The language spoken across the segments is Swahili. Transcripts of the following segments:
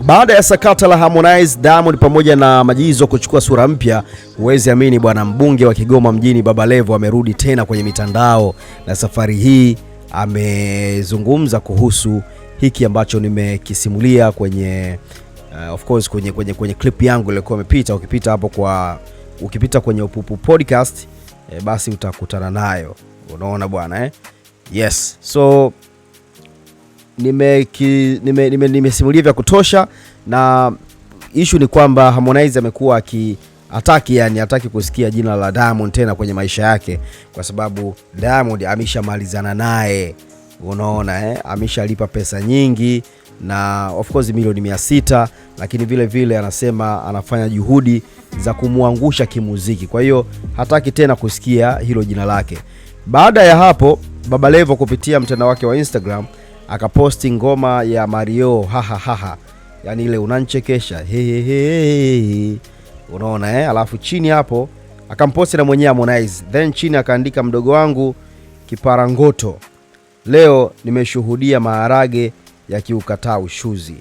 Baada ya sakata la Harmonize, Diamond pamoja na Majizo kuchukua sura mpya, huwezi amini bwana, mbunge wa Kigoma mjini Baba Levo amerudi tena kwenye mitandao, na safari hii amezungumza kuhusu hiki ambacho nimekisimulia kwenye of course kwenye clip yangu iliyokuwa imepita. Ukipita kwenye Upupu Podcast basi utakutana nayo. Unaona bwana Yes. So nimesimulia vya kutosha, na issue ni kwamba Harmonize amekuwa hataki kusikia jina la Diamond tena kwenye maisha yake, kwa sababu Diamond ameshamalizana naye. Unaona ameshalipa pesa nyingi, na of course milioni 600, lakini vile vile anasema anafanya juhudi za kumuangusha kimuziki. Kwa hiyo hataki tena kusikia hilo jina lake. Baada ya hapo, Baba Levo kupitia mtandao wake wa Instagram akaposti ngoma ya Mario haha, yani ile unanchekesha hehehe. Unaona alafu chini hapo akamposti na mwenyewe Harmonize, then chini akaandika, mdogo wangu Kiparangoto, leo nimeshuhudia maharage yakiukataa ushuzi.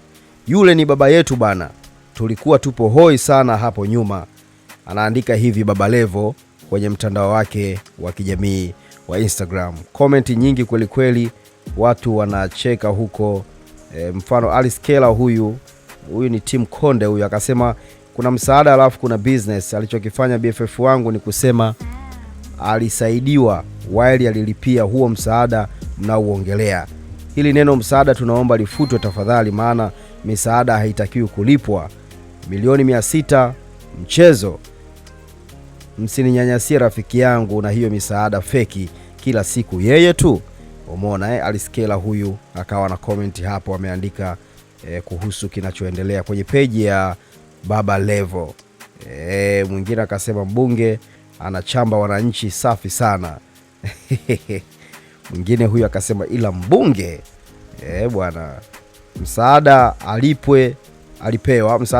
Yule ni baba yetu bana, tulikuwa tupo hoi sana hapo nyuma. Anaandika hivi Baba Levo kwenye mtandao wake wa kijamii wa Instagram. Comment nyingi kweli kweli, watu wanacheka huko. Mfano Alice Kela, huyu ni Team Konde, huyu akasema kuna msaada alafu kuna business. Alichokifanya BFF wangu ni kusema alisaidiwa while alilipia huo msaada mnaoongelea. Hili neno msaada tunaomba lifutwe tafadhali, maana misaada haitakiwi kulipwa. Milioni 600 mchezo. Msininyanyasie rafiki yangu na hiyo misaada feki kila siku yeye tu. Umeona Alice Kela huyu akawa na comment hapo, ameandika kuhusu kinachoendelea kwenye page ya Baba Levo. Mwingine akasema mbunge anachamba wananchi, safi sana. Mwingine huyu akasema ila mbunge bwana, msaada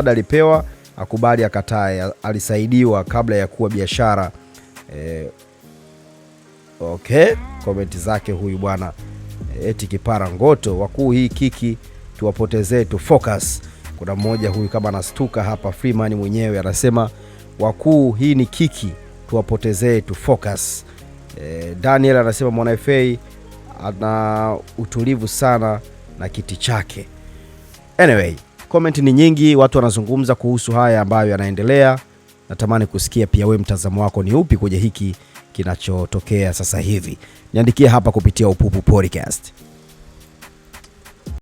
alipewa akubali akatae, alisaidiwa kabla ya kuwa biashara. Okay, comment zake huyu bwana eti Kiparangoto, wakuu hii kiki tuwapotezee tu focus. Kuna mmoja huyu kama anastuka hapa, Freeman mwenyewe anasema wakuu hii ni kiki tuwapotezee tu focus. Daniel anasema Mwana FA ana utulivu sana na kiti chake. Anyway, comment ni nyingi, watu wanazungumza kuhusu haya ambayo yanaendelea. Natamani kusikia pia wewe mtazamo wako ni upi kwenye hiki kinachotokea sasa hivi. Niandikie hapa kupitia Upupu Podcast.